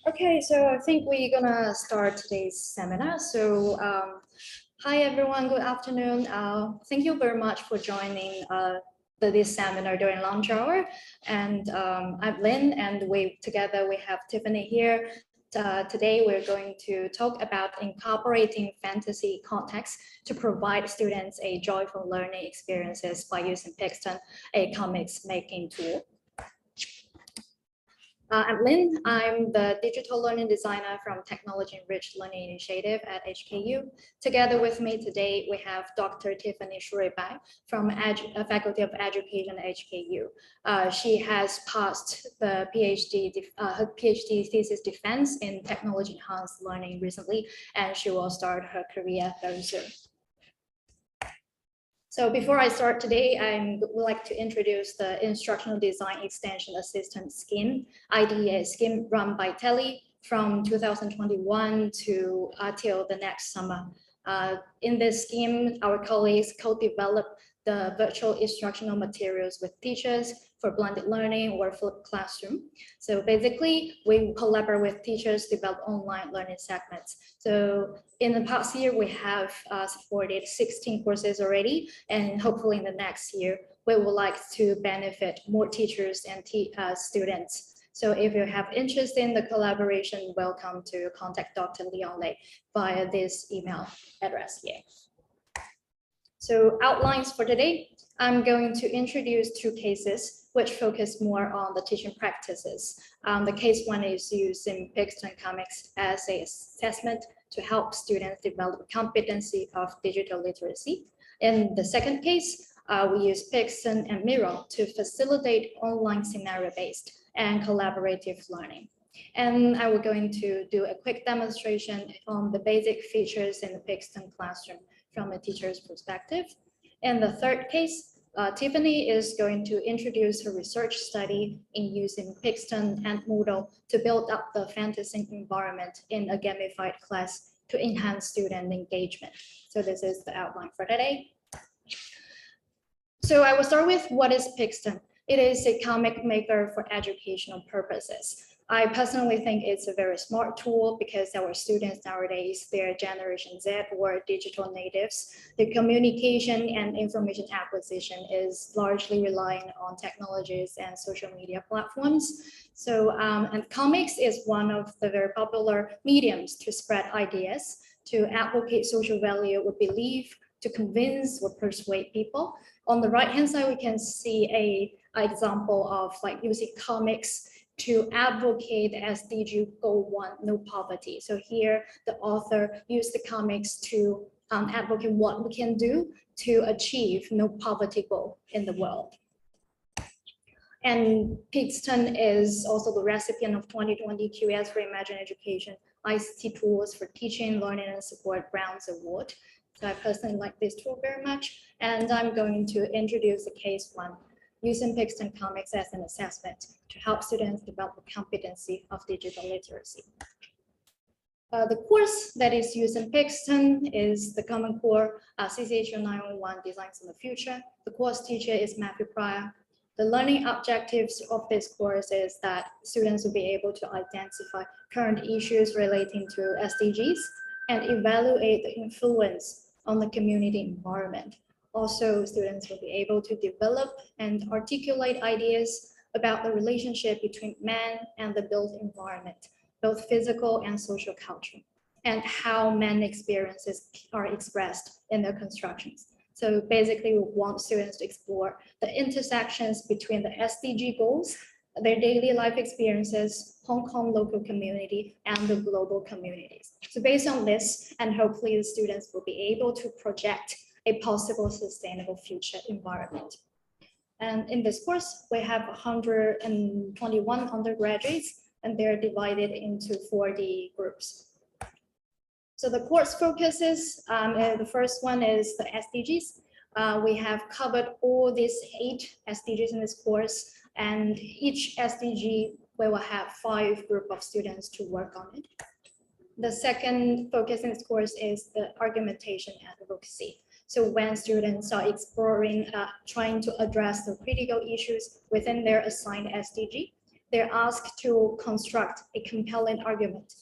Okay, so I think we're gonna start today's seminar. So, hi everyone, good afternoon. Thank you very much for joining this seminar during lunch hour. And I'm Lynn, and together we have Tiffany here. Today we're going to talk about incorporating fantasy context to provide students a joyful learning experiences by using Pixton, a comics making tool. I'm Lynn. I'm the digital learning designer from Technology Enriched Learning Initiative at HKU. Together with me today, we have Dr. Tiffany Shuribai from Faculty of Education at HKU. She has passed the her PhD thesis defense in technology enhanced learning recently, and she will start her career very soon. So before I start today, I would like to introduce the Instructional Design Extension Assistant Scheme, IDEA scheme run by Telly from 2021 till the next summer. In this scheme, our colleagues co-developed the virtual instructional materials with teachers for blended learning or flipped classroom. So basically, we collaborate with teachers to develop online learning segments. So in the past year, we have supported 16 courses already, and hopefully in the next year, we would like to benefit more teachers and students. So if you have interest in the collaboration, welcome to contact Dr. Leon Lei via this email address here. So outlines for today, I'm going to introduce two cases which focus more on the teaching practices. The case one is using Pixton Comics as an assessment to help students develop competency of digital literacy. In the second case, we use Pixton and Miro to facilitate online scenario-based and collaborative learning. And I will going to do a quick demonstration on the basic features in the Pixton Classroom from a teacher's perspective. In the third case, Tiffany is going to introduce her research study in using Pixton and Moodle to build up the fantasy environment in a gamified class to enhance student engagement. So this is the outline for today. So I will start with what is Pixton. It is a comic maker for educational purposes. I personally think it's a very smart tool because our students nowadays, they're Generation Z or digital natives. The communication and information acquisition is largely relying on technologies and social media platforms. So, and comics is one of the very popular mediums to spread ideas, to advocate social value or belief, to convince or persuade people. On the right-hand side, we can see an example of like using comics to advocate the SDG Goal 1, no poverty. So here, the author used the comics to advocate what we can do to achieve no poverty goal in the world. And Pixton is also the recipient of 2020 QS for Imagine Education ICT Tools for Teaching, Learning, and Support Grants Award. So I personally like this tool very much. And I'm going to introduce the case one, using Pixton Comics as an assessment to help students develop the competency of digital literacy. The course that is using Pixton is the Common Core CCHU 901 Designs in the Future. The course teacher is Matthew Pryor. The learning objectives of this course is that students will be able to identify current issues relating to SDGs and evaluate the influence on the community environment. Also, students will be able to develop and articulate ideas about the relationship between man and the built environment, both physical and social culture, and how man experiences are expressed in their constructions. So basically, we want students to explore the intersections between the SDG goals, their daily life experiences, Hong Kong local community, and the global communities. So based on this, and hopefully the students will be able to project a possible sustainable future environment. And in this course, we have 121 undergraduates, and they're divided into 40 groups. So the course focuses, the first one is the SDGs. We have covered all these 8 SDGs in this course, and each SDG, we will have 5 groups of students to work on it. The second focus in this course is the argumentation advocacy. So when students are exploring, trying to address the critical issues within their assigned SDG, they're asked to construct a compelling argument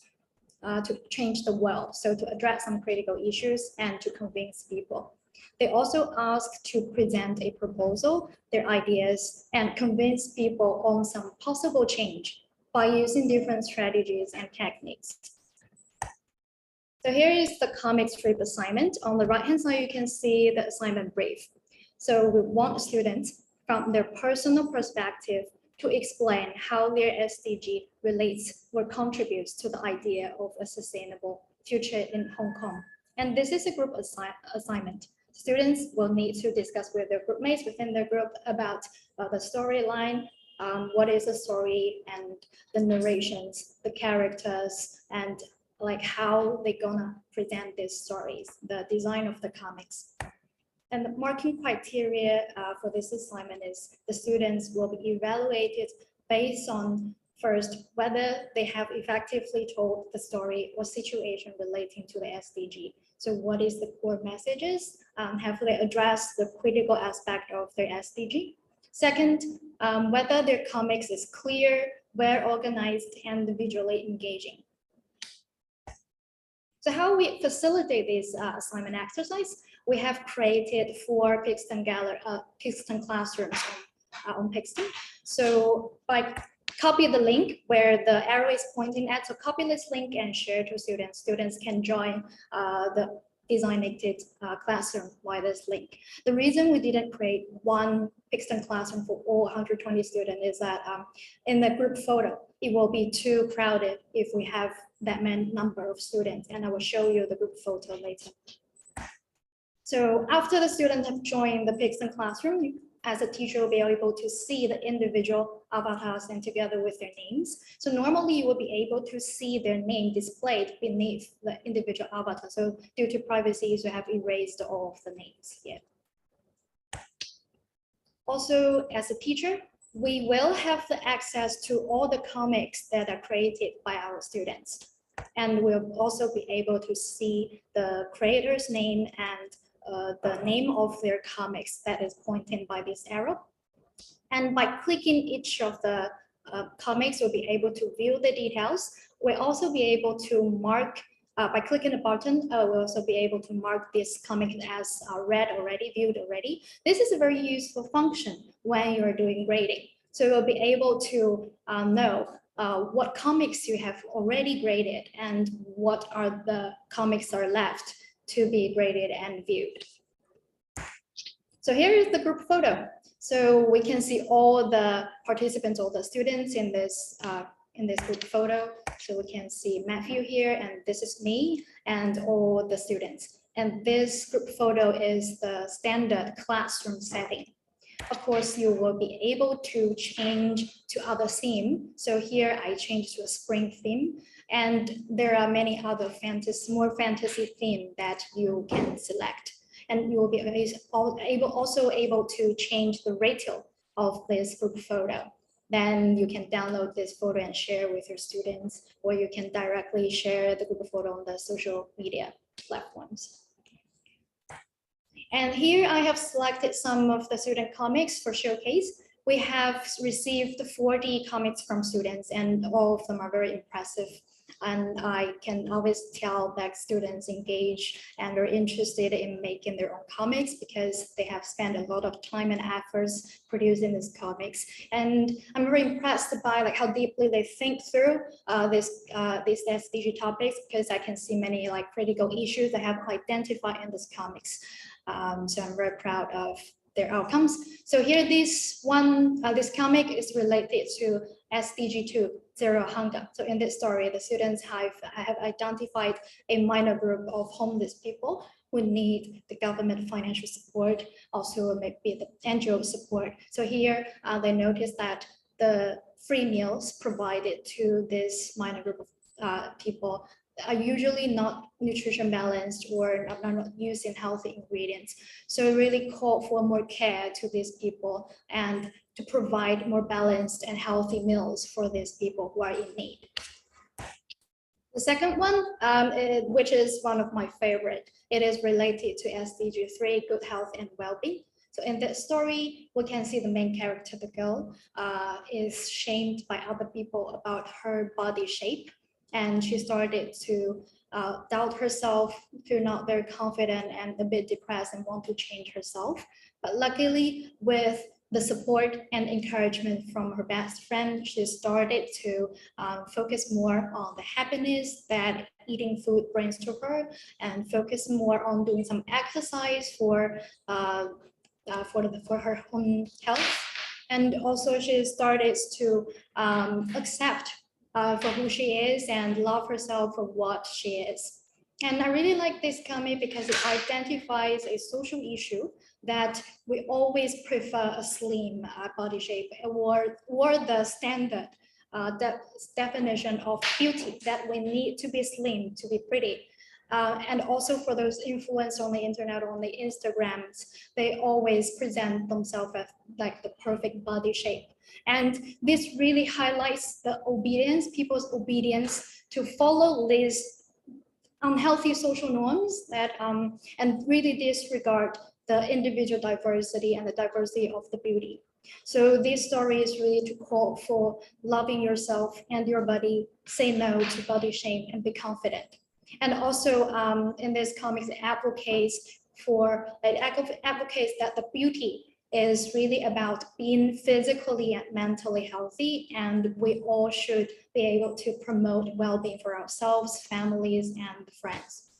to change the world, so to address some critical issues and to convince people. They also ask to present a proposal, their ideas, and convince people on some possible change by using different strategies and techniques. So here is the comic strip assignment. On the right-hand side, you can see the assignment brief. So we want students from their personal perspective to explain how their SDG relates or contributes to the idea of a sustainable future in Hong Kong. And this is a group assignment. Students will need to discuss with their group mates within their group about the storyline, what is the story, and the narrations, the characters, and like how they're gonna present these stories, the design of the comics. And the marking criteria for this assignment is the students will be evaluated based on first, whether they have effectively told the story or situation relating to the SDG. So what is the core messages? Have they addressed the critical aspect of their SDG? Second, whether their comics is clear, well organized, and visually engaging. So how we facilitate this assignment exercise? We have created 4 Pixton Classrooms on Pixton. So by copy the link where the arrow is pointing at, so copy this link and share to students. Students can join the designated classroom via this link. The reason we didn't create one Pixton Classroom for all 120 students is that in the group photo, it will be too crowded if we have that many number of students, and I will show you the group photo later. So after the students have joined the Pixton Classroom, you, as a teacher, will be able to see the individual avatars and together with their names. So normally you will be able to see their name displayed beneath the individual avatar. So due to privacy, we have erased all of the names here. Also, as a teacher, we will have the access to all the comics that are created by our students. And we'll also be able to see the creator's name and the name of their comics that is pointed by this arrow. And by clicking each of the comics, we'll be able to view the details. We'll also be able to mark, by clicking the button, we'll also be able to mark this comic as read already, viewed already. This is a very useful function when you're doing grading. So you'll be able to know what comics you have already graded and what are the comics are left to be graded and viewed. So here is the group photo. So we can see all the participants, all the students in this group photo. So we can see Matthew here, and this is me and all the students. And this group photo is the standard classroom setting. Of course, you will be able to change to other theme. So here I changed to a spring theme, and there are many other more fantasy theme that you can select. And you will be also able to change the ratio of this group photo. Then you can download this photo and share with your students, or you can directly share the group photo on the social media platforms. And here I have selected some of the student comics for showcase. We have received 40 comics from students, and all of them are very impressive. And I can always tell that students engage and are interested in making their own comics because they have spent a lot of time and efforts producing these comics. And I'm very impressed by like how deeply they think through these SDG topics, because I can see many like critical issues they have identified in these comics. So I'm very proud of their outcomes. So here, this comic is related to SDG 2, Zero Hunger. So in this story, the students have identified a minor group of homeless people who need the government financial support, also maybe the NGO support. So here they noticed that the free meals provided to this minor group of people are usually not nutrition balanced or not using healthy ingredients. So it really called for more care to these people and to provide more balanced and healthy meals for these people who are in need. The second one, which is one of my favorite, it is related to SDG 3, good health and well-being. So in that story, we can see the main character, the girl, is shamed by other people about her body shape. And she started to doubt herself, feel not very confident and a bit depressed and want to change herself. But luckily, with the support and encouragement from her best friend, she started to focus more on the happiness that eating food brings to her, and focus more on doing some exercise for her own health. And also she started to accept for who she is and love herself for what she is. And I really like this comic because it identifies a social issue that we always prefer a slim body shape, or the standard definition of beauty, that we need to be slim to be pretty. And also for those influencers on the internet, on the Instagrams, they always present themselves as like the perfect body shape. And this really highlights the obedience, people's obedience to follow these unhealthy social norms that and really disregard the individual diversity and the diversity of the beauty. So this story is really to call for loving yourself and your body, say no to body shame, and be confident. And also in this comics, it advocates that the beauty is really about being physically and mentally healthy, and we all should be able to promote well-being for ourselves, families, and friends.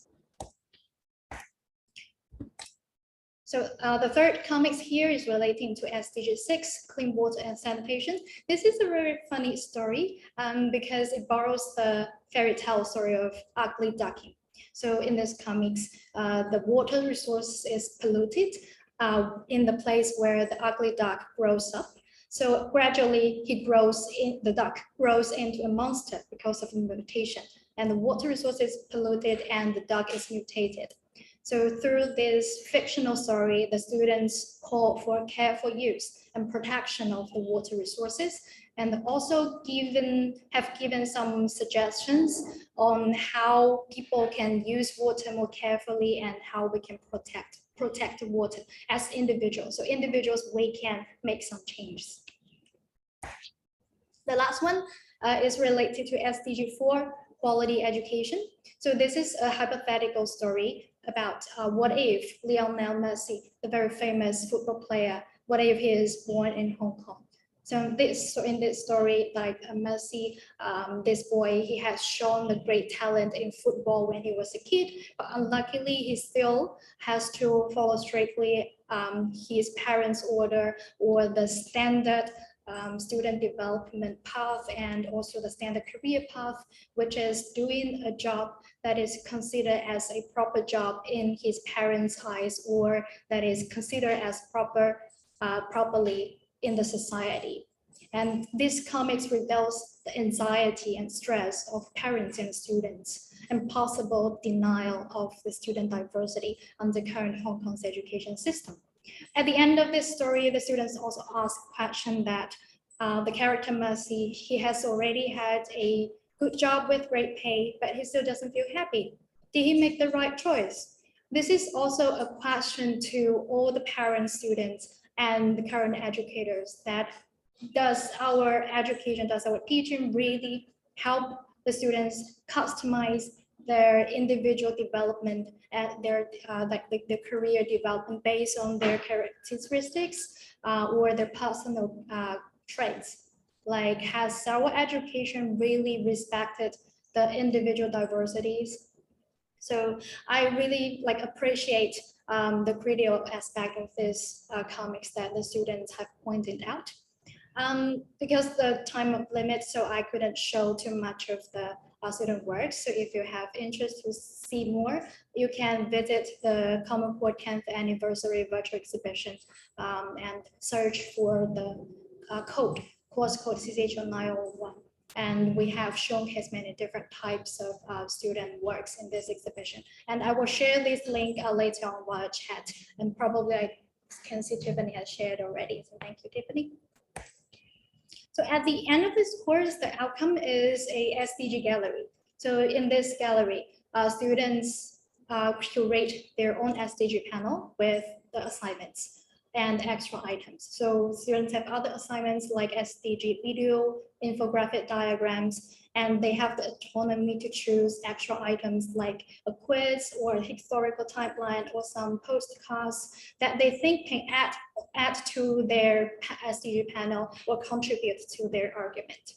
So the third comics here is relating to SDG 6, clean water and sanitation. This is a very funny story because it borrows the fairy tale story of ugly duckling. So in this comics, the water resource is polluted in the place where the ugly duck grows up. So gradually the duck grows into a monster because of mutation, and the water resource is polluted and the duck is mutated. So through this fictional story, the students call for careful use and protection of the water resources, and also have given some suggestions on how people can use water more carefully and how we can protect water as individuals. So individuals, we can make some changes. The last one is related to SDG 4, quality education. So this is a hypothetical story about what if Lionel Messi, the very famous football player, what if he is born in Hong Kong? So in this story, like Messi, this boy, he has shown the great talent in football when he was a kid, but unluckily he still has to follow strictly his parents' order or the standard student development path, and also the standard career path, which is doing a job that is considered as a proper job in his parents' eyes, or that is considered as properly in the society. And this comics reveals the anxiety and stress of parents and students, and possible denial of the student diversity under current Hong Kong's education system. At the end of this story, the students also ask a question that the character Mercy, he has already had a good job with great pay, but he still doesn't feel happy. Did he make the right choice? This is also a question to all the parents, students, and the current educators, that does our education, does our teaching really help the students customize their individual development and their career development based on their characteristics or their personal traits? Like, has our education really respected the individual diversities? So I really appreciate the critical aspect of this comics that the students have pointed out. Because the time of limit, so I couldn't show too much of the student work. So if you have interest to see more, you can visit the Common Core 10th anniversary virtual exhibition and search for the course code CCH901. And we have showcased many different types of student works in this exhibition. And I will share this link later on via chat, and probably I can see Tiffany has shared already. So thank you, Tiffany. So at the end of this course, the outcome is a SDG gallery. So in this gallery, students curate their own SDG panel with the assignments. and extra items. So students have other assignments like SDG video, infographic diagrams, and they have the autonomy to choose extra items like a quiz or a historical timeline or some postcards that they think can add to their SDG panel or contribute to their argument.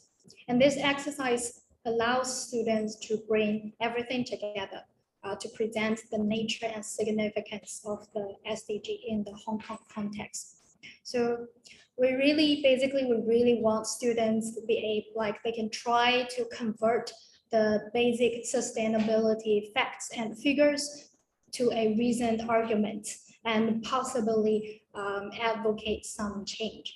And this exercise allows students to bring everything together to present the nature and significance of the SDG in the Hong Kong context. So we really want students to be able, like they can try to convert the basic sustainability facts and figures to a reasoned argument and possibly advocate some change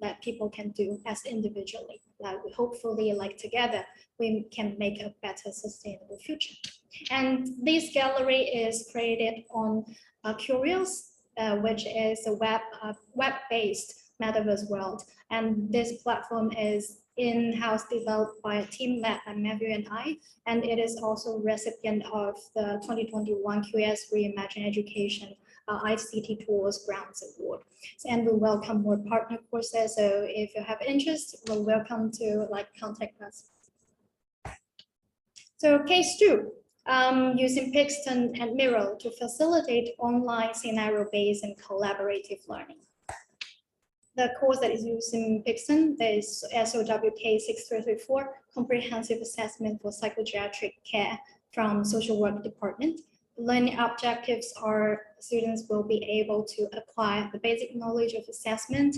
that people can do as individually. That we hopefully, like together, we can make a better sustainable future. And this gallery is created on Curious, which is a web-based metaverse world. And this platform is in-house developed by a team led by Matthew and I, and it is also recipient of the 2021 QS Reimagine Education ICT Tools Grants Award. And we welcome more partner courses. So if you have interest, we're welcome to contact us. So case 2, using Pixton and Miro to facilitate online scenario-based and collaborative learning. The course that is using Pixton is SOWK 6334, Comprehensive Assessment for Psychogeriatric Care from Social Work Department. Learning objectives are students will be able to acquire the basic knowledge of assessment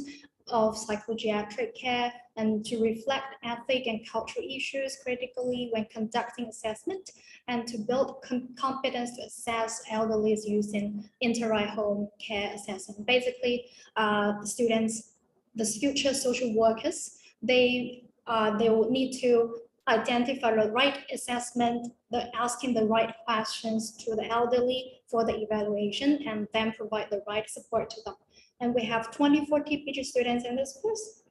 of psychogeriatric care and to reflect ethic and cultural issues critically when conducting assessment and to build competence to assess elderly using inter-home care assessment. Basically, the students, the future social workers, they will need to identify the right assessment, asking the right questions to the elderly for the evaluation, and then provide the right support to them. And we have 24 TPG students in this course.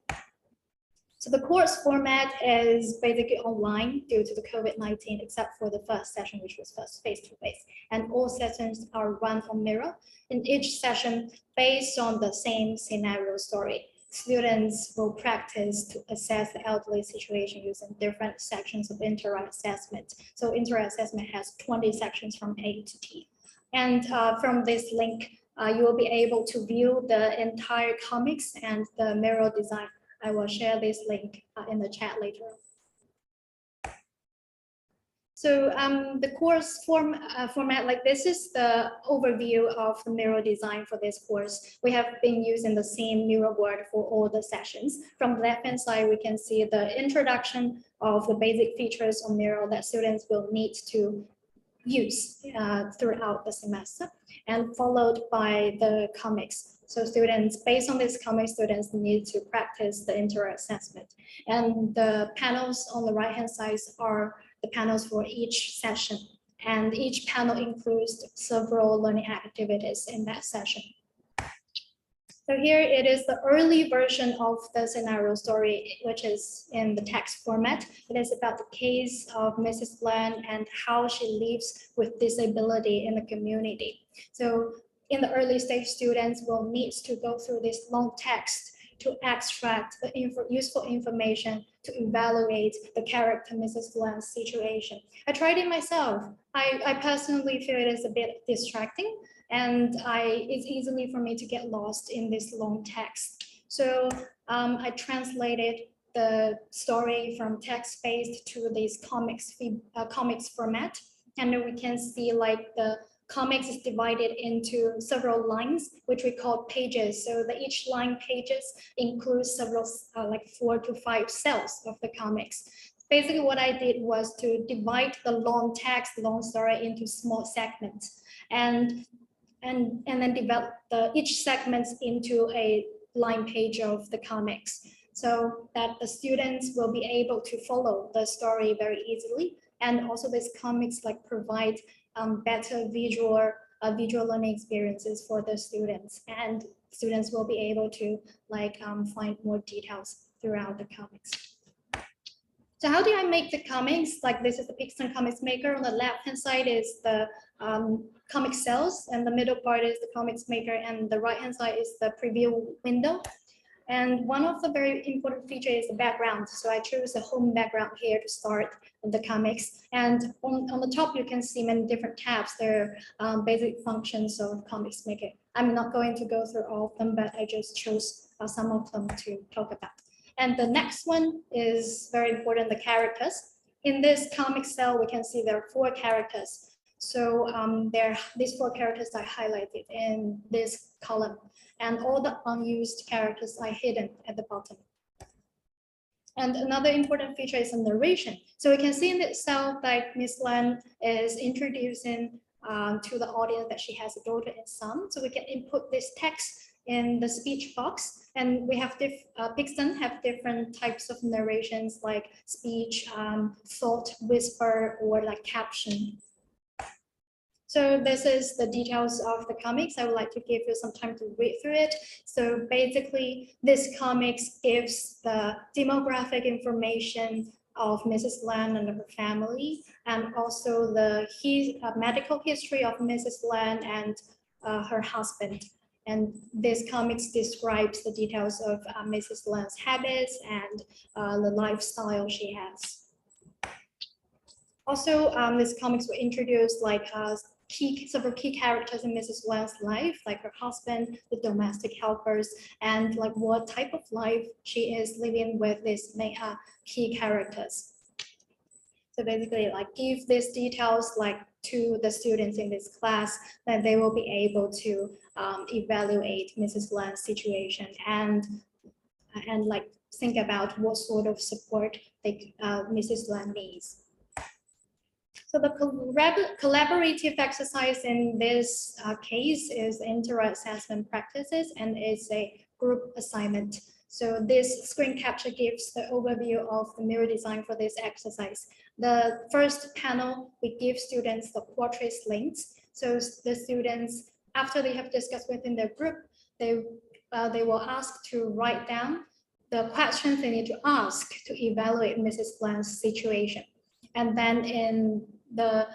So the course format is basically online due to the COVID-19, except for the first session, which was first face-to-face. And all sessions are run on Miro. In each session, based on the same scenario story, students will practice to assess the elderly situation using different sections of interact assessment. So interact assessment has 20 sections from A to T. And from this link, you will be able to view the entire comics and the Miro design. I will share this link in the chat later. So the course format, like this is the overview of the Miro design for this course. We have been using the same Miro board for all the sessions. From the left-hand side, we can see the introduction of the basic features of Miro that students will need to use throughout the semester, and followed by the comics. So students, based on this comic, students need to practice the interact assessment. And the panels on the right-hand side are the panels for each session. And each panel includes several learning activities in that session. So here it is the early version of the scenario story, which is in the text format. It is about the case of Mrs. Bland and how she lives with disability in the community. So in the early stage, students will need to go through this long text to extract the useful information to evaluate the character Mrs. Bland's situation. I tried it myself. I personally feel it is a bit distracting, and it's easily for me to get lost in this long text. So I translated the story from text-based to this comics format, and then we can see like the comics is divided into several lines, which we call pages. So each line pages includes several, like 4 to 5 cells of the comics. Basically, what I did was to divide the long text, long story into small segments, and then develop each segment into a line page of the comics, so that the students will be able to follow the story very easily. And also, these comics like provide better visual learning experiences for the students, and students will be able to like find more details throughout the comics. So how do I make the comics? Like this is the Pixton comics maker. On the left-hand side is the comic cells, and the middle part is the comics maker, and the right-hand side is the preview window. And one of the very important features is the background. So I chose the home background here to start the comics. And on the top, you can see many different tabs. They're basic functions of comics maker. I'm not going to go through all of them, but I just chose some of them to talk about. And the next one is very important, the characters. In this comic cell, we can see there are 4 characters. So these 4 characters are highlighted in this column, and all the unused characters are hidden at the bottom. And another important feature is the narration. So we can see in itself that Miss Lan is introducing to the audience that she has a daughter and son. So we can input this text in the speech box, and we have Pixton have different types of narrations like speech, thought, whisper, or like caption. So this is the details of the comics. I would like to give you some time to read through it. So basically, this comics gives the demographic information of Mrs. Lan and her family, and also the medical history of Mrs. Lan and her husband. And this comics describes the details of Mrs. Lan's habits and the lifestyle she has. Also, this comics were introduced like several key characters in Mrs. Lan's life, like her husband, the domestic helpers, and like what type of life she is living with these key characters. So basically, like give these details like to the students in this class, then they will be able to evaluate Mrs. Lan's situation and like think about what sort of support Mrs. Lan needs. So the collaborative exercise in this case is inter-assessment practices, and it's a group assignment. So this screen capture gives the overview of the mirror design for this exercise. The first panel, we give students the portraits links. So the students, after they have discussed within their group, they will ask to write down the questions they need to ask to evaluate Mrs. Lan's situation. And then in the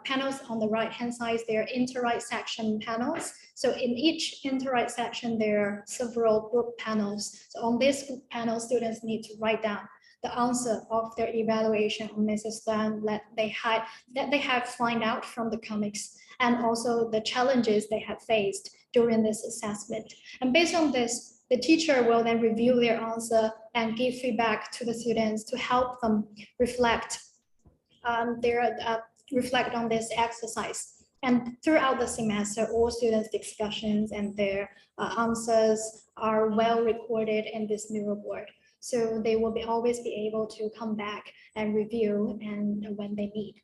panels on the right-hand side, there are inter-right section panels. So in each inter-right section, there are several group panels. So on this group panel, students need to write down the answer of their evaluation on Mrs. Lan that they have find out from the comics, and also the challenges they have faced during this assessment. And based on this, the teacher will then review their answer and give feedback to the students to help them reflect on this exercise. And throughout the semester, all students' discussions and their answers are well recorded in this mirror board. So they will always be able to come back and review and when they need.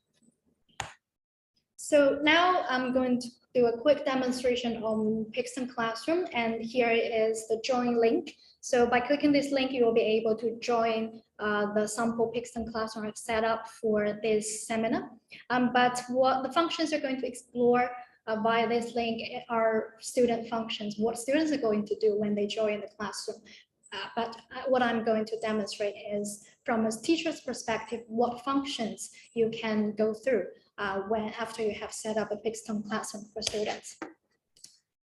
So now I'm going to do a quick demonstration on Pixton Classroom, and here is the join link. So by clicking this link, you will be able to join the sample Pixton Classroom I've set up for this seminar. But what the functions you're going to explore via this link are student functions, what students are going to do when they join the classroom. But what I'm going to demonstrate is, from a teacher's perspective, what functions you can go through after you have set up a Pixton Classroom for students.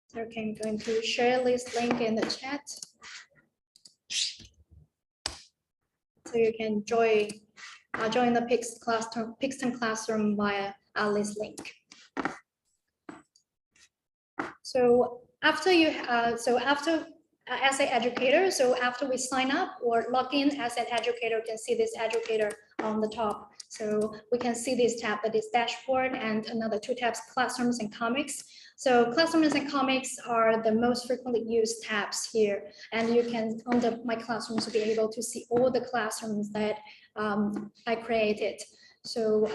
So I'm going to share this link in the chat. So you can join the Pixton Classroom via this link. So after as an educator, so after we sign up or log in as an educator, you can see this educator on the top. So we can see this tab, that is dashboard, and another 2 tabs, classrooms and comics. So classrooms and comics are the most frequently used tabs here. And you can, under My Classrooms, be able to see all the classrooms that I created. So,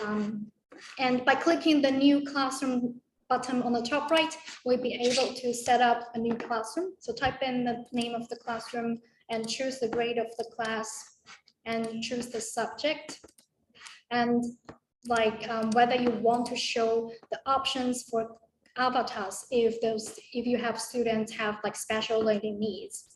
and by clicking the new classroom button on the top right, we'll be able to set up a new classroom. So type in the name of the classroom and choose the grade of the class and choose the subject. And like whether you want to show the options for avatars if you have students have like special learning needs.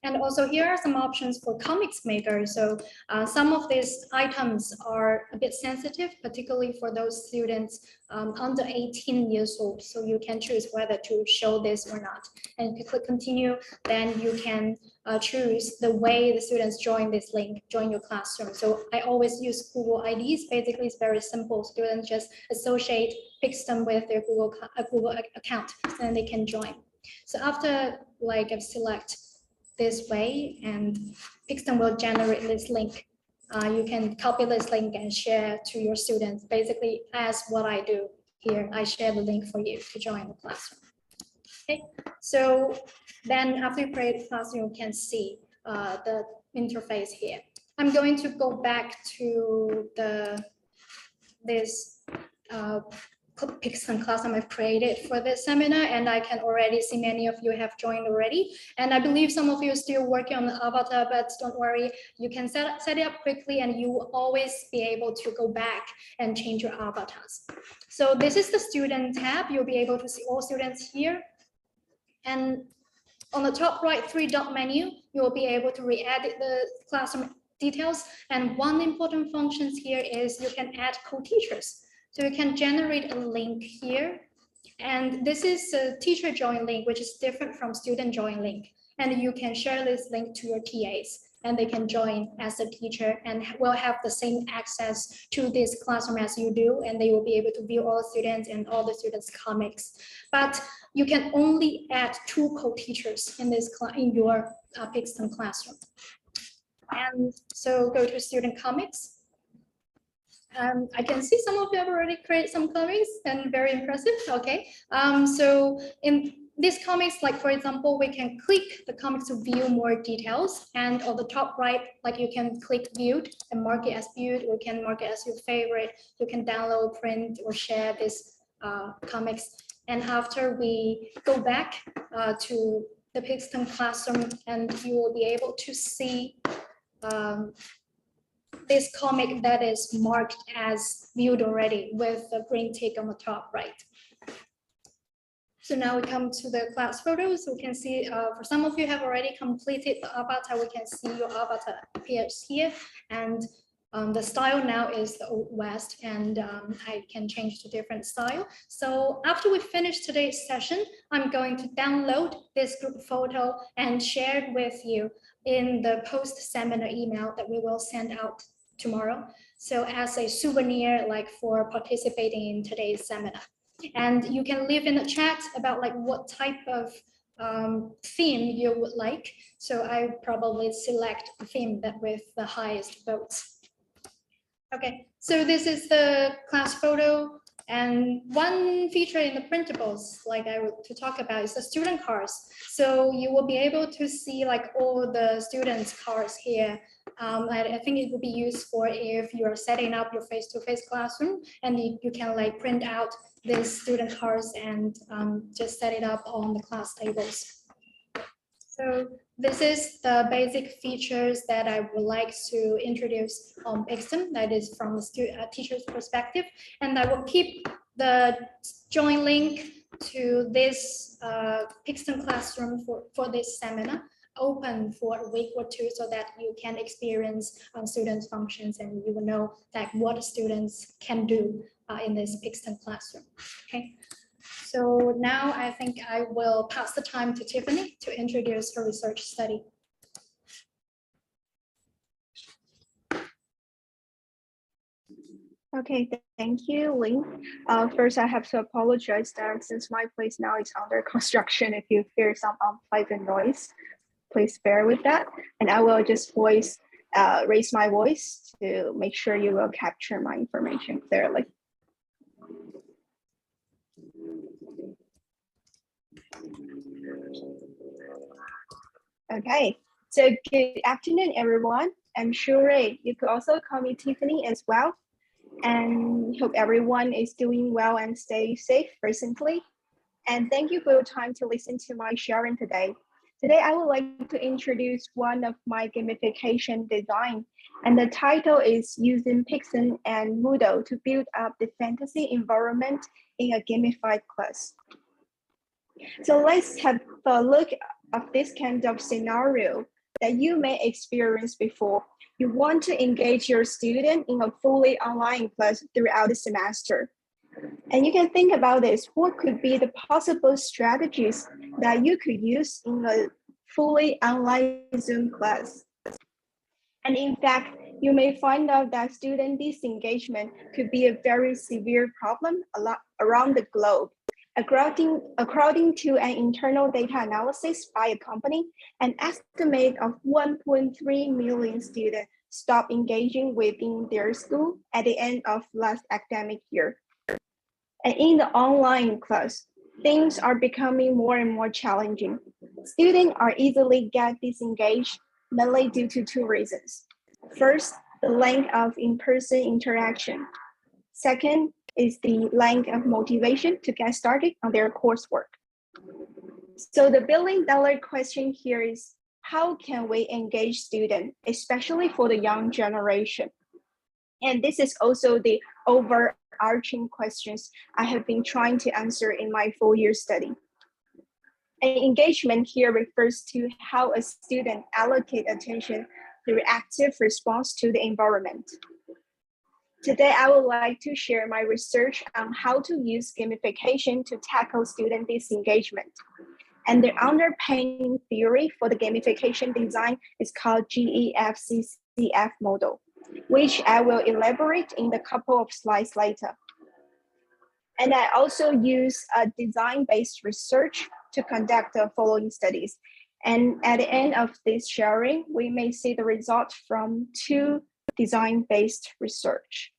And also here are some options for comics maker. So some of these items are a bit sensitive, particularly for those students under 18 years old. So you can choose whether to show this or not. And if you click continue, then you can choose the way the students join this link, join your classroom. So I always use Google IDs. Basically, it's very simple. Students just associate Pixton with their Google account, and they can join. So after like I select this way, and Pixton will generate this link. You can copy this link and share to your students. Basically, as what I do here, I share the link for you to join the classroom. Okay, so then after you create a classroom, you can see the interface here. I'm going to go back to this Pixton Classroom I've created for this seminar, and I can already see many of you have joined already. And I believe some of you are still working on the avatar, but don't worry, you can set it up quickly and you will always be able to go back and change your avatars. So this is the student tab. You'll be able to see all students here. And on the top right 3-dot menu, you will be able to re-edit the classroom details. And one important function here is you can add co-teachers. So you can generate a link here. And this is a teacher join link, which is different from student join link. And you can share this link to your TAs, and they can join as a teacher and will have the same access to this classroom as you do. And they will be able to view all the students and all the students' comics. But you can only add 2 co-teachers in your Pixton classroom. And so go to student comics. I can see some of you have already created some comics, and very impressive. Okay, so in these comics, like for example, we can click the comics to view more details, and on the top right, like you can click viewed and mark it as viewed, or you can mark it as your favorite. You can download, print, or share this comics. And after we go back to the Pixton Classroom, and you will be able to see this comic that is marked as viewed already with the green tick on the top right. So now we come to the class photos. We can see for some of you have already completed the avatar. We can see your avatar appears here, and the style now is the Old West, and I can change to different style. So after we finish today's session, I'm going to download this group photo and share it with you in the post-seminar email that we will send out tomorrow. So as a souvenir, like for participating in today's seminar. And you can leave in the chat about like what type of theme you would like. So I probably select a theme that with the highest votes. Okay, so this is the class photo. And one feature in the printables, like I would to talk about, is the student cards. So you will be able to see like all the students' cards here. I think it will be useful if you are setting up your face-to-face classroom, and you can like print out these student cards and just set it up on the class tables. So this is the basic features that I would like to introduce on Pixton, that is from the teacher's perspective. And I will keep the join link to this Pixton Classroom for this seminar open for a week or 2, so that you can experience students' functions and you will know that what students can do in this Pixton Classroom. Okay. So now I think I will pass the time to Tiffany to introduce her research study. Okay, thank you, Ling. First, I have to apologize that since my place now is under construction, if you hear some unpleasant noise, please bear with that. And I will just raise my voice to make sure you will capture my information clearly. Okay, so good afternoon, everyone. I'm Shure. You could also call me Tiffany as well. And hope everyone is doing well and stay safe recently. And thank you for your time to listen to my sharing today. Today, I would like to introduce one of my gamification design, and the title is Using Pixton and Moodle to Build Up the Fantasy Environment in a Gamified Class. So let's have a look of this kind of scenario that you may experience before. You want to engage your student in a fully online class throughout the semester. And you can think about this, what could be the possible strategies that you could use in a fully online Zoom class? And in fact, you may find out that student disengagement could be a very severe problem around the globe. According to an internal data analysis by a company, an estimate of 1.3 million students stopped engaging within their school at the end of last academic year. And in the online class, things are becoming more and more challenging. Students are easily get disengaged, mainly due to two reasons. First, the lack of in-person interaction. Second is the lack of motivation to get started on their coursework. So the billion-dollar question here is, how can we engage students, especially for the young generation? And this is also the overarching questions I have been trying to answer in my 4-year study. And engagement here refers to how a student allocates attention through active response to the environment. Today, I would like to share my research on how to use gamification to tackle student disengagement. And the underpinning theory for the gamification design is called GEFCCF model, which I will elaborate in a couple of slides later. And I also use a design-based research to conduct the following studies. And at the end of this sharing, we may see the results from 2 design-based research.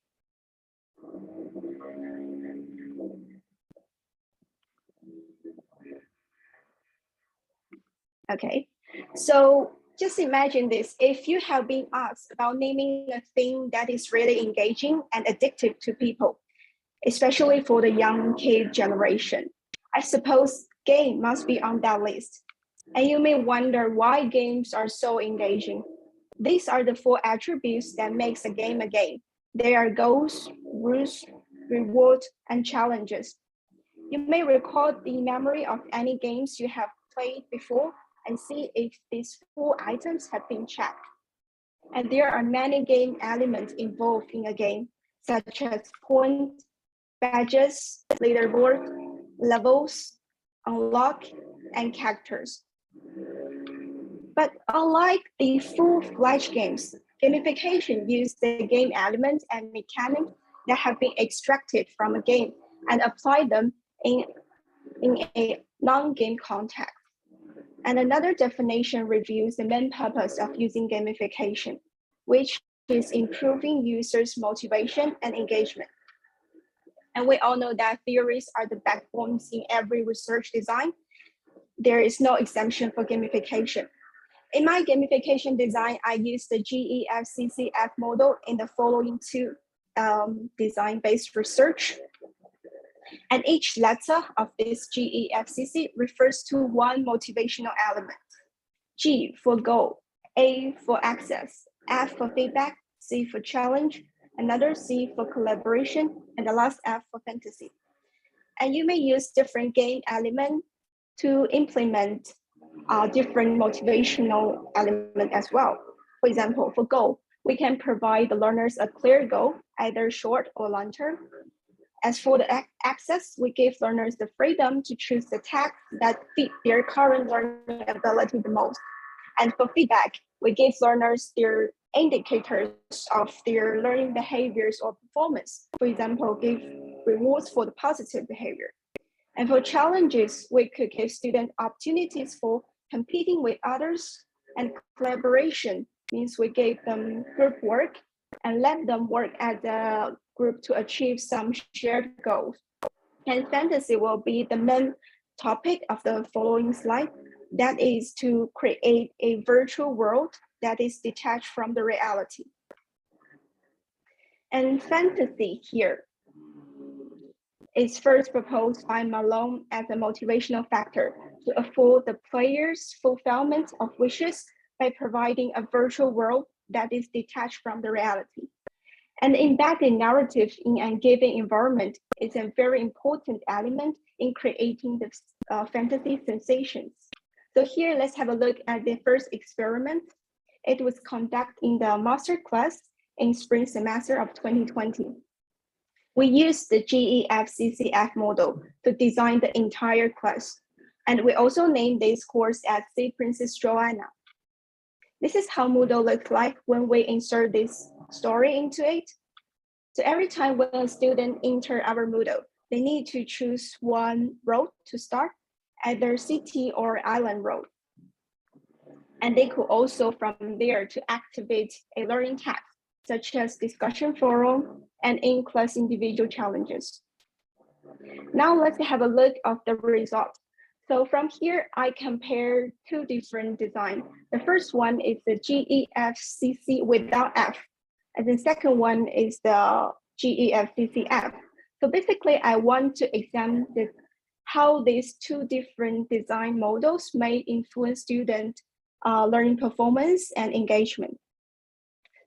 Okay, so just imagine this. If you have been asked about naming a thing that is really engaging and addictive to people, especially for the young kid generation, I suppose game must be on that list. And you may wonder why games are so engaging. These are the 4 attributes that makes a game a game. They are goals, rules, reward, and challenges. You may recall the memory of any games you have played before and see if these 4 items have been checked. And there are many game elements involved in a game, such as points, badges, leaderboard, levels, unlock, and characters. But unlike the full-fledged games, gamification uses the game elements and mechanics that have been extracted from a game and apply them in a non-game context. And another definition reviews the main purpose of using gamification, which is improving users' motivation and engagement. And we all know that theories are the backbones in every research design. There is no exemption for gamification. In my gamification design, I use the GEFCCF model in the following 2 design-based research. And each letter of this GEFCC refers to one motivational element. G for goal, A for access, F for feedback, C for challenge, another C for collaboration, and the last F for fantasy. And you may use different game elements to implement different motivational elements as well. For example, for goal, we can provide the learners a clear goal, either short or long term. As for the access, we give learners the freedom to choose the tasks that fit their current learning ability the most. And for feedback, we give learners their indicators of their learning behaviors or performance. For example, give rewards for the positive behavior. And for challenges, we could give students opportunities for competing with others, and collaboration means we gave them group work and let them work as a group to achieve some shared goals. And fantasy will be the main topic of the following slide. That is to create a virtual world that is detached from the reality. And fantasy here is first proposed by Malone as a motivational factor to afford the players fulfillment of wishes by providing a virtual world that is detached from the reality. And embedded narrative in a given environment is a very important element in creating the fantasy sensations. So here, let's have a look at the first experiment. It was conducted in the master class in spring semester of 2020. We used the GEF-CCF model to design the entire class. And we also named this course as C Princess Joanna. This is how Moodle looks like when we insert this story into it. So every time when a student enters our Moodle, they need to choose one road to start, either city or island road. And they could also from there to activate a learning task, such as discussion forum and in-class individual challenges. Now let's have a look of the result. So from here, I compare two different designs. The first one is the GEFCC without F, and the second one is the GEFCCF. So basically, I want to examine how these two different design models may influence student learning performance and engagement.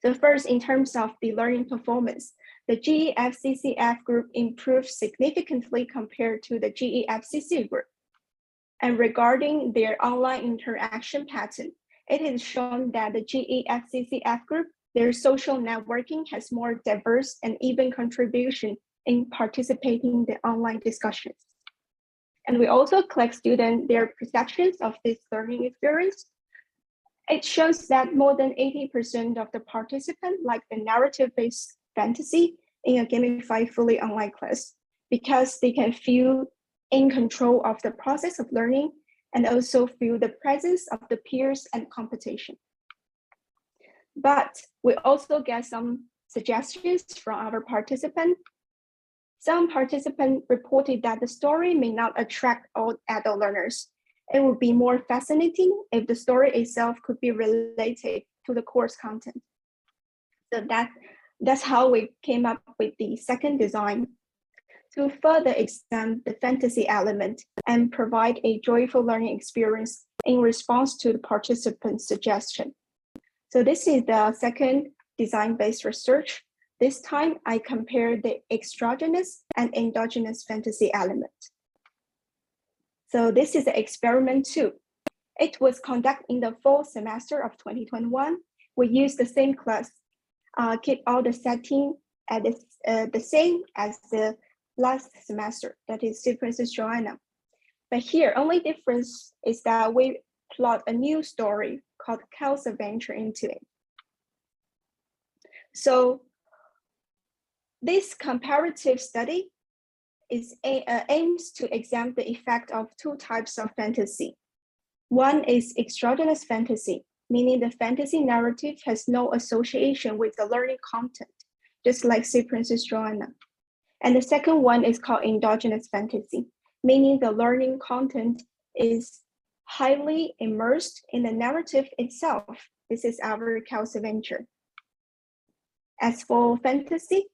So first, in terms of the learning performance, the GEF-CCF group improved significantly compared to the GEF-CC group. And regarding their online interaction pattern, it is shown that the GEF-CCF group, their social networking has more diverse and even contribution in participating in the online discussions. And we also collect students their perceptions of this learning experience. It shows that more than 80% of the participants like the narrative-based fantasy in a gamified fully online class because they can feel in control of the process of learning and also feel the presence of the peers and competition. But we also get some suggestions from our participants. Some participants reported that the story may not attract all adult learners. It would be more fascinating if the story itself could be related to the course content. So that's how we came up with the second design to further extend the fantasy element and provide a joyful learning experience in response to the participant's suggestion. So this is the second design-based research. This time I compared the exogenous and endogenous fantasy element. So this is the experiment 2. It was conducted in the fall semester of 2021. We used the same class, keep all the setting at the same as the last semester, that is C Princess Joanna. But here, only difference is that we plot a new story called Kyle's Adventure into it. So this comparative study aims to examine the effect of two types of fantasy. One is exogenous fantasy, meaning the fantasy narrative has no association with the learning content, just like C Princess Joanna. And the second one is called endogenous fantasy, meaning the learning content is highly immersed in the narrative itself. This is our Kyle's Adventure. As for fantasy,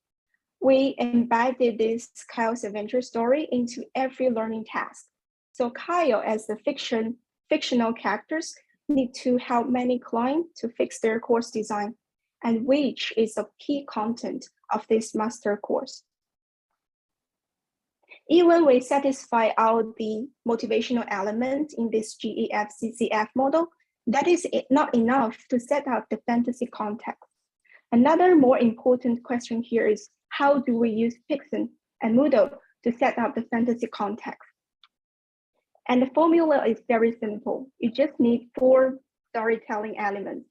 we embedded this Kyle's Adventure story into every learning task. So Kyle, as the fictional characters, need to help many clients to fix their course design, and which is a key content of this master course. Even we satisfy all the motivational elements in this GEF-CCF model, that is not enough to set up the fantasy context. Another more important question here is, how do we use Pixton and Moodle to set up the fantasy context? And the formula is very simple. You just need 4 storytelling elements.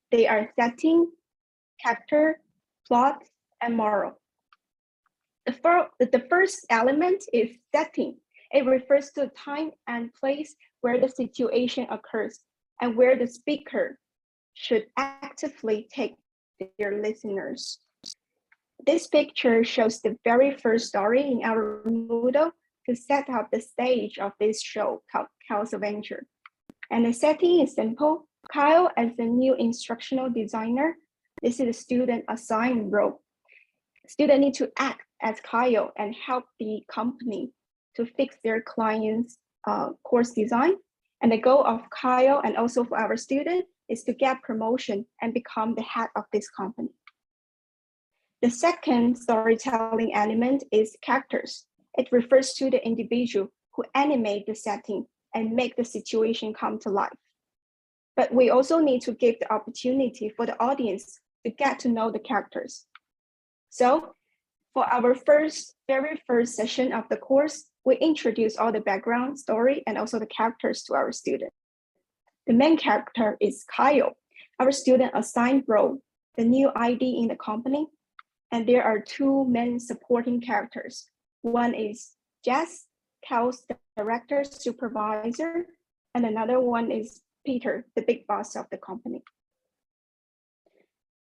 They are setting, character, plot, and moral. The first element is setting. It refers to time and place where the situation occurs and where the speaker should actively take their listeners. This picture shows the very first story in our Moodle to set up the stage of this show called Kyle's Adventure. And the setting is simple. Kyle, as the new instructional designer, this is a student assigned role. Students need to act as Kyle and help the company to fix their client's course design. And the goal of Kyle and also for our student is to get promotion and become the head of this company. The second storytelling element is characters. It refers to the individual who animate the setting and make the situation come to life. But we also need to give the opportunity for the audience to get to know the characters. So for our very first session of the course, we introduce all the background, story, and also the characters to our student. The main character is Kyle, our student assigned role, the new ID in the company. And there are two main supporting characters. One is Jess, Kyle's director supervisor, and another one is Peter, the big boss of the company.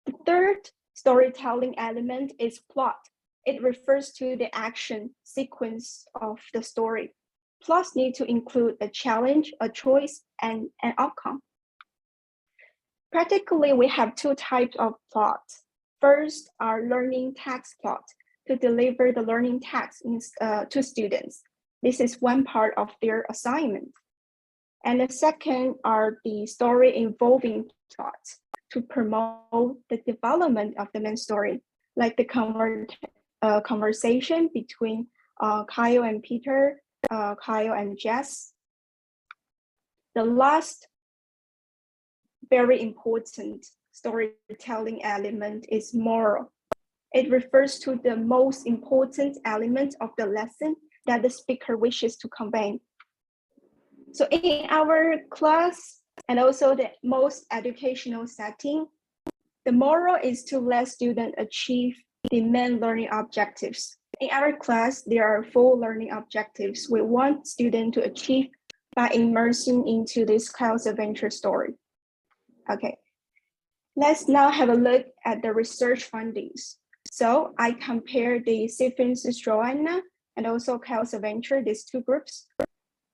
The third storytelling element is plot. It refers to the action sequence of the story. Plots need to include a challenge, a choice, and an outcome. Practically, we have two types of plot. First, our learning text plot to deliver the learning text to students. This is one part of their assignment. And the second are the story involving plots to promote the development of the main story, like the conversation between Kyle and Peter, Kyle and Jess. The last very important storytelling element is moral. It refers to the most important element of the lesson that the speaker wishes to convey. So in our class and also the most educational setting, the moral is to let students achieve the main learning objectives. In our class, there are 4 learning objectives we want students to achieve by immersing into this Kyle's adventure story. Okay, let's now have a look at the research findings. So I compare the Sequences Joanna and also Kyle's adventure, these two groups.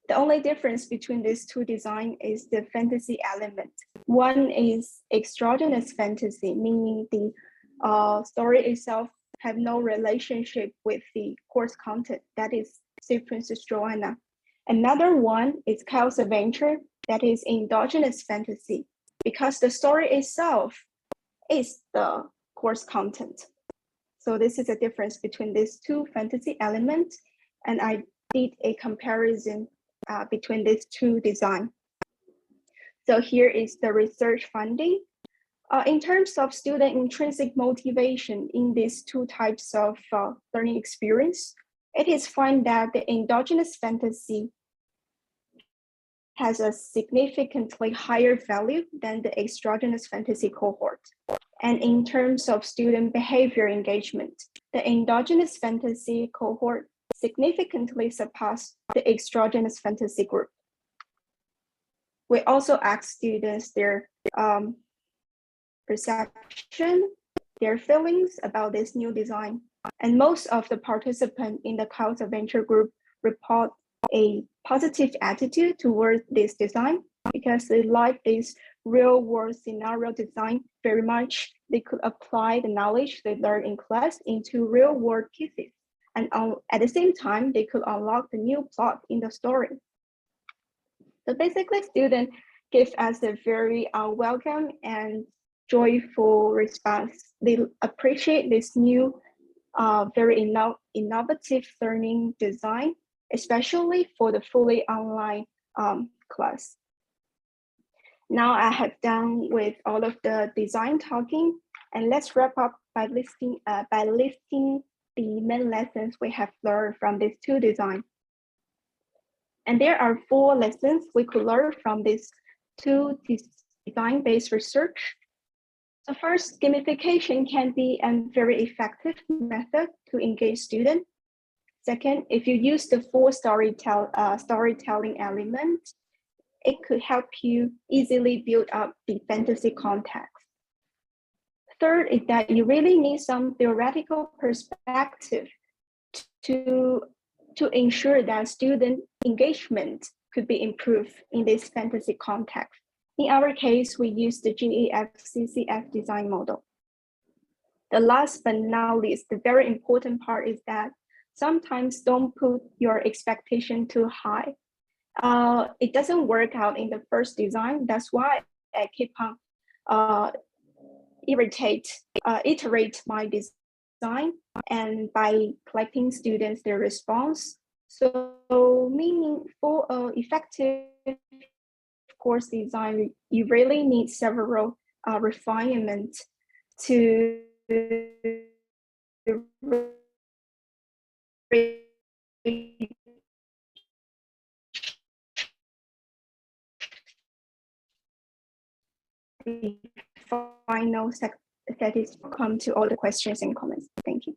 The only difference between these two designs is the fantasy element. One is exogenous fantasy, meaning the story itself have no relationship with the course content. That is Sequences Joanna. Another one is Kyle's adventure, that is endogenous fantasy, because the story itself is the course content. So this is a difference between these two fantasy elements, and I did a comparison between these two designs. So here is the research finding. In terms of student intrinsic motivation in these two types of learning experience, it is found that the endogenous fantasy has a significantly higher value than the exogenous fantasy cohort. And in terms of student behavior engagement, the endogenous fantasy cohort significantly surpassed the exogenous fantasy group. We also asked students their perception, their feelings about this new design. And most of the participants in the Kyle's adventure group report a positive attitude toward this design because they like this real world scenario design very much. They could apply the knowledge they learned in class into real world cases. And at the same time, they could unlock the new plot in the story. So basically, students give us a very welcome and joyful response. They appreciate this new, very innovative learning design, especially for the fully online class. Now I have done with all of the design talking, and let's wrap up by listing the main lessons we have learned from these two designs. And there are 4 lessons we could learn from these two design-based research. So first, gamification can be a very effective method to engage students. Second, if you use the 4 storytelling elements, it could help you easily build up the fantasy context. Third is that you really need some theoretical perspective to ensure that student engagement could be improved in this fantasy context. In our case, we use the GAF-CCF design model. The last but not least, the very important part is that sometimes don't put your expectation too high. It doesn't work out in the first design. That's why I keep on iterate my design, and by collecting students their response, So meaningful, effective course design, you really need several refinements to the final that is come to all the questions and comments. Thank you.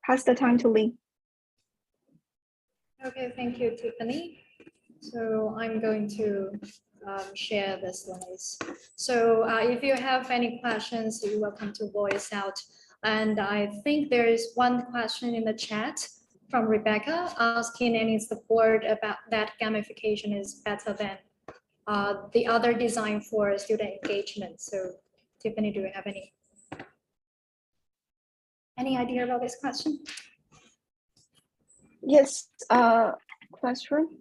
Pass the time to Lee. Okay, thank you, Tiffany. So I'm going to share the slides. So if you have any questions, you're welcome to voice out. And I think there is one question in the chat from Rebecca asking any support about that gamification is better than the other design for student engagement. So Tiffany, do you have any idea about this question? Yes, classroom.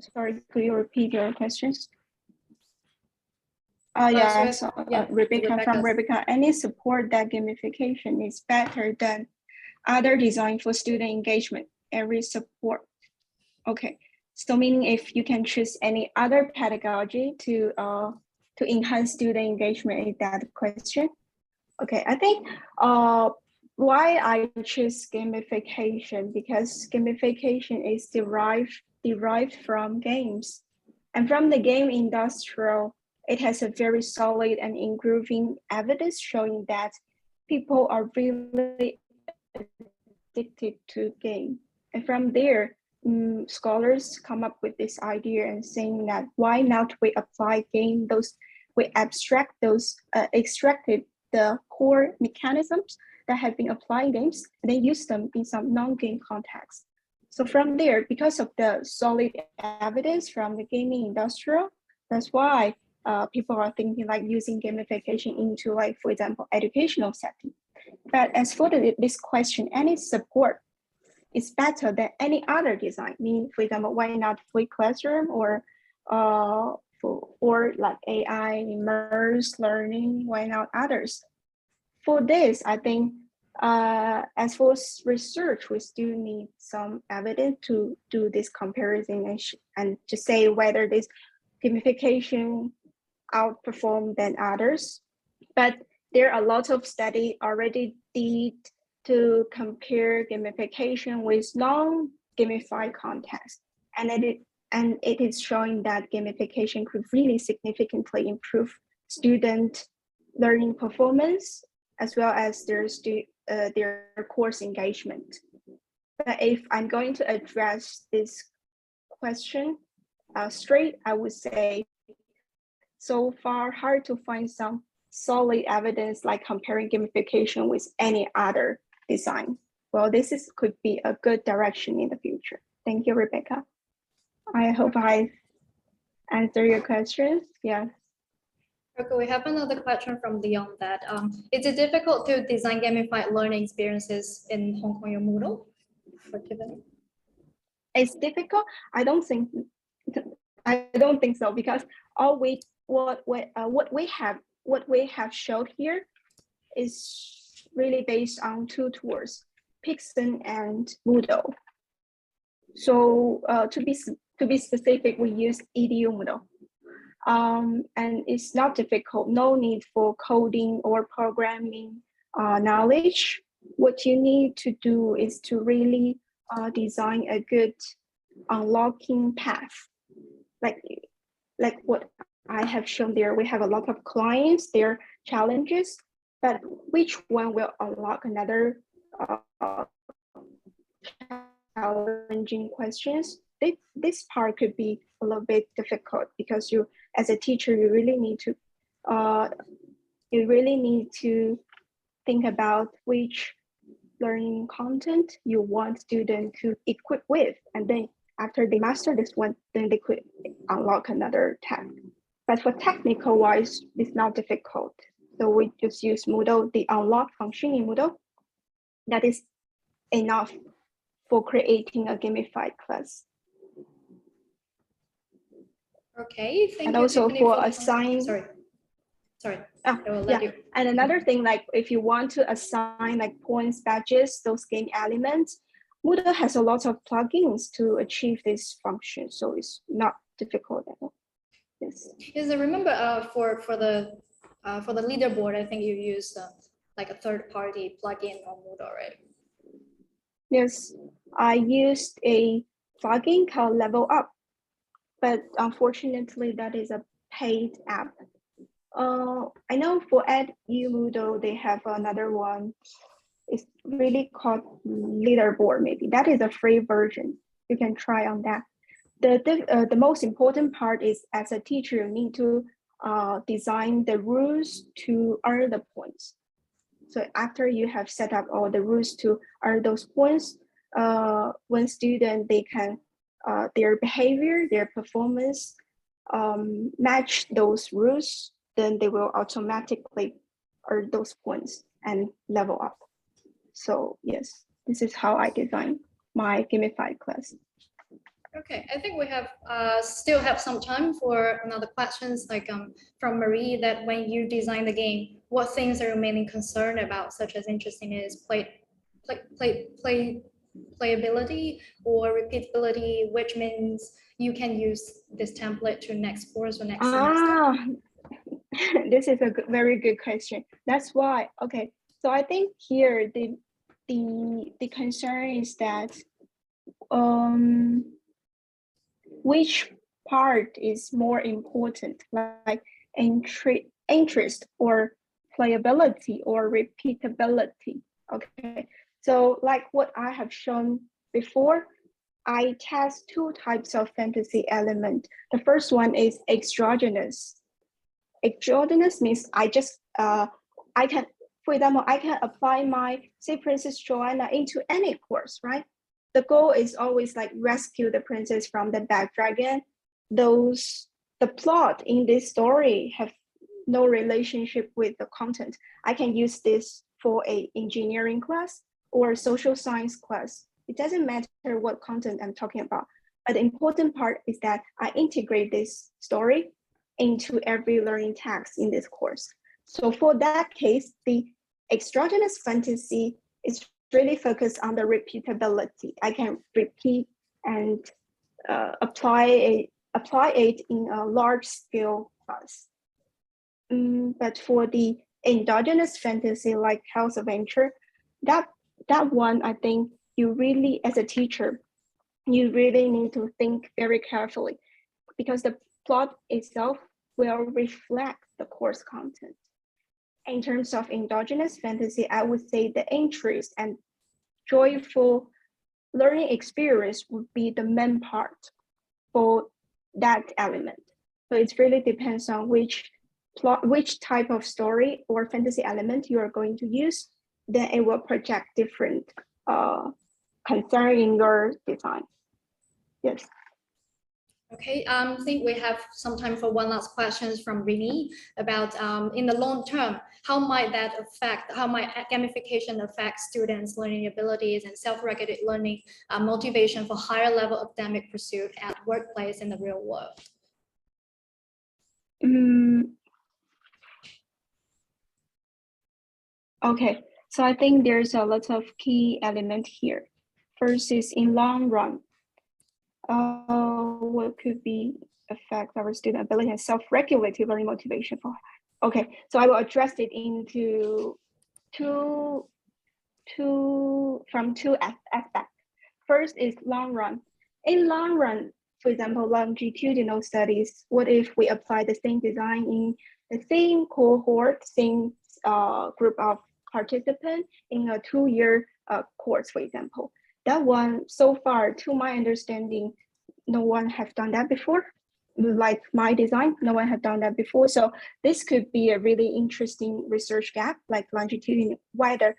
Sorry, could you repeat your questions? Yeah, so Rebecca from Rebecca, any support that gamification is better than other design for student engagement, every support. Okay, so meaning if you can choose any other pedagogy to enhance student engagement, is that the question? Okay, I think why I choose gamification, because gamification is derived from games, and from the game industrial, it has a very solid and improving evidence showing that people are really addicted to game. And from there, scholars come up with this idea and saying that why not we apply game those, we abstract those, extracted the core mechanisms that have been applied in games, and then use them in some non-game context. So from there, because of the solid evidence from the gaming industrial, that's why people are thinking like using gamification into, like, for example, educational setting. But as for this question, any support is better than any other design. Meaning, for example, why not free classroom or like AI, immerse learning, why not others? For this, I think as for research, we still need some evidence to do this comparison and to say whether this gamification outperform than others. But there are a lot of study already did to compare gamification with non-gamified context, and it is showing that gamification could really significantly improve student learning performance as well as their course engagement. But if I'm going to address this question straight, I would say so far hard to find some solid evidence like comparing gamification with any other design. Well, this could be a good direction in the future. Thank you, Rebecca. I hope I answer your questions. Yeah. Okay, we have another question from Leon that is it difficult to design gamified learning experiences in Hong Kong or Moodle? It's difficult. I don't think so, because what we have showed here is really based on two tools, Pixton and Moodle. So to be specific, we use EDU Moodle. And it's not difficult, no need for coding or programming knowledge. What you need to do is to really design a good unlocking path. Like what I have shown there, we have a lot of clients, their challenges, but which one will unlock another challenging questions? This part could be a little bit difficult, because you, as a teacher, you really need to think about which learning content you want students to equip with, and then after they master this one, then they could unlock another tab. But for technical wise, it's not difficult. So we just use Moodle, the unlock function in Moodle. That is enough for creating a gamified class. Okay, thank you. And also for assign. Sorry. Sorry, Oh, I will yeah. let you. And another thing, like if you want to assign like points, badges, those game elements, Moodle has a lot of plugins to achieve this function, so it's not difficult at all. Yes. Yes, I remember for the leaderboard, I think you use like a third-party plugin on Moodle, right? Yes, I used a plugin called Level Up, but unfortunately, that is a paid app. I know for EDU Moodle, they have another one. It's really called Leaderboard, maybe. That is a free version. You can try on that. The most important part is as a teacher, you need to design the rules to earn the points. So after you have set up all the rules to earn those points, when student, they can, their behavior, their performance match those rules, then they will automatically earn those points and level up. So yes, this is how I design my gamified class. Okay, I think we have still have some time for another questions like from Marie, that when you design the game, what things are you mainly concerned about, such as interestingness, playability, or repeatability, which means you can use this template to next course or next semester? This is a very good question. That's why, okay. So I think here the concern is that which part is more important, like interest or playability or repeatability. Okay, so like what I have shown before, I test two types of fantasy element. The first one is exogenous. Exogenous means I just I can, for example, I can apply my say Princess Joanna into any course, right? The goal is always like rescue the princess from the bad dragon. The plot in this story have no relationship with the content. I can use this for a engineering class or social science class. It doesn't matter what content I'm talking about. But the important part is that I integrate this story into every learning task in this course. So for that case, the exogenous fantasy is really focused on the repeatability. I can repeat and apply it in a large scale class. But for the endogenous fantasy like House of Adventure, that one, I think you really, as a teacher, you really need to think very carefully, because the plot itself will reflect the course content. In terms of endogenous fantasy, I would say the interest and joyful learning experience would be the main part for that element. So it really depends on which type of story or fantasy element you are going to use, then it will project different concern in your design. Yes. Okay, I think we have some time for one last question from Rini about in the long term, how might gamification affect students' learning abilities and self-regulated learning motivation for higher level academic pursuit at workplace in the real world? Okay, so I think there's a lot of key element here. First is in long run, what could be affect our student ability and self-regulated learning motivation for. Okay, so I will address it into two aspects. First is long run. In long run, for example, longitudinal studies, what if we apply the same design in the same cohort, same group of participants in a 2-year course, for example? That one, so far, to my understanding, no one have done that before. Like my design, no one had done that before. So this could be a really interesting research gap, like longitudinal, whether,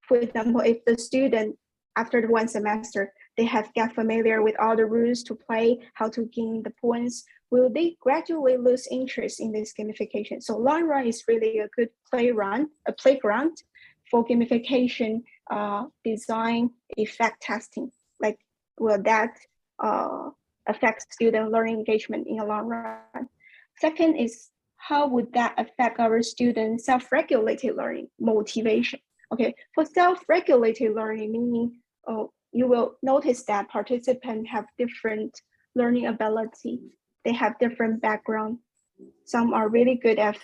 for example, if the student, after the 1 semester, they have get familiar with all the rules to play, how to gain the points, will they gradually lose interest in this gamification? So long run is really a good playground for gamification design effect testing. Like, will that affect student learning engagement in the long run? Second is how would that affect our students' self-regulated learning motivation? Okay, for self-regulated learning, meaning you will notice that participants have different learning ability. They have different background. Some are really good at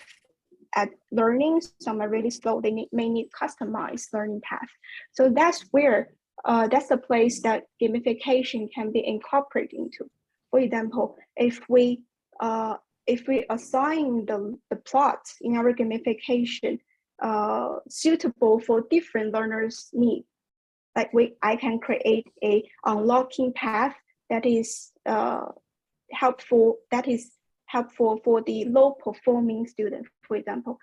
learning, some are really slow. They may need customized learning path. So that's where, that's the place that gamification can be incorporated into. For example, if we assign the plots in our gamification suitable for different learners' needs, like I can create a unlocking path that is helpful for the low performing student, for example.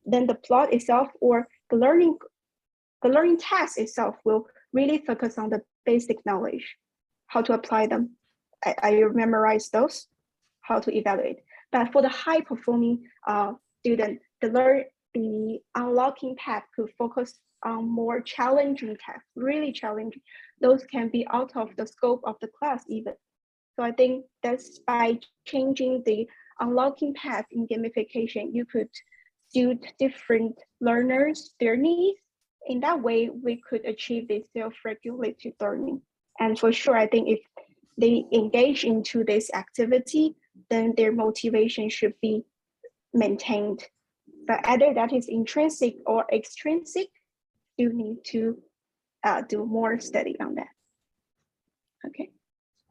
Then the plot itself or the learning task itself will really focus on the basic knowledge, how to apply them. I memorize those, how to evaluate. But for the high performing student, the unlocking path could focus on more challenging tasks, really challenging. Those can be out of the scope of the class even. So I think that's by changing the unlocking path in gamification, you could suit different learners, their needs. In that way, we could achieve this self-regulated learning. And for sure, I think if they engage into this activity, then their motivation should be maintained. But either that is intrinsic or extrinsic, you need to do more study on that. Okay.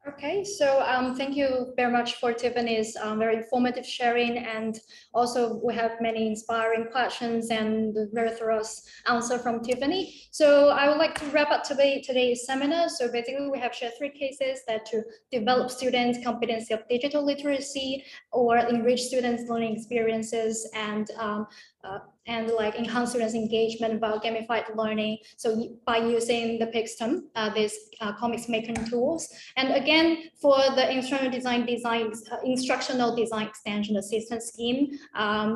Okay, so thank you very much for Tiffany's very informative sharing, and also we have many inspiring questions and very thorough answer from Tiffany. So I would like to wrap up today's seminar. So basically we have shared 3 cases that to develop students' competency of digital literacy or enrich students' learning experiences and like enhance students' engagement about gamified learning. So by using the Pixton, these comics making tools. And again, for the instructional design extension assistance scheme,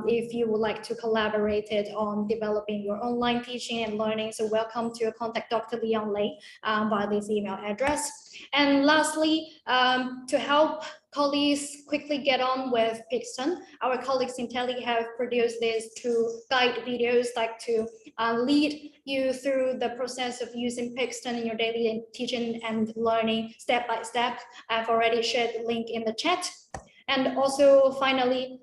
if you would like to collaborate it on developing your online teaching and learning, so welcome to contact Dr. Leon Lei via this email address. And lastly, to help colleagues quickly get on with Pixton, our colleagues in Tele have produced these 2 guide videos like to lead you through the process of using Pixton in your daily teaching and learning step by step. I've already shared the link in the chat. And also finally,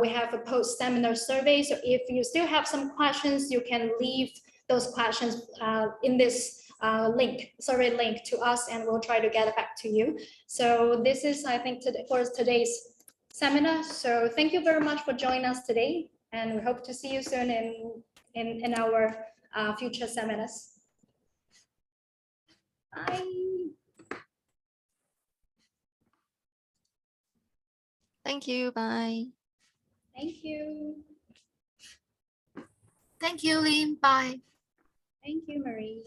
we have a post-seminar survey. So if you still have some questions, you can leave those questions in this survey link to us, and we'll try to get it back to you. So this is, I think, for today's seminar. So thank you very much for joining us today, and we hope to see you soon in our future seminars. Bye. Thank you. Bye. Thank you. Thank you, Lynn. Bye. Thank you, Marie.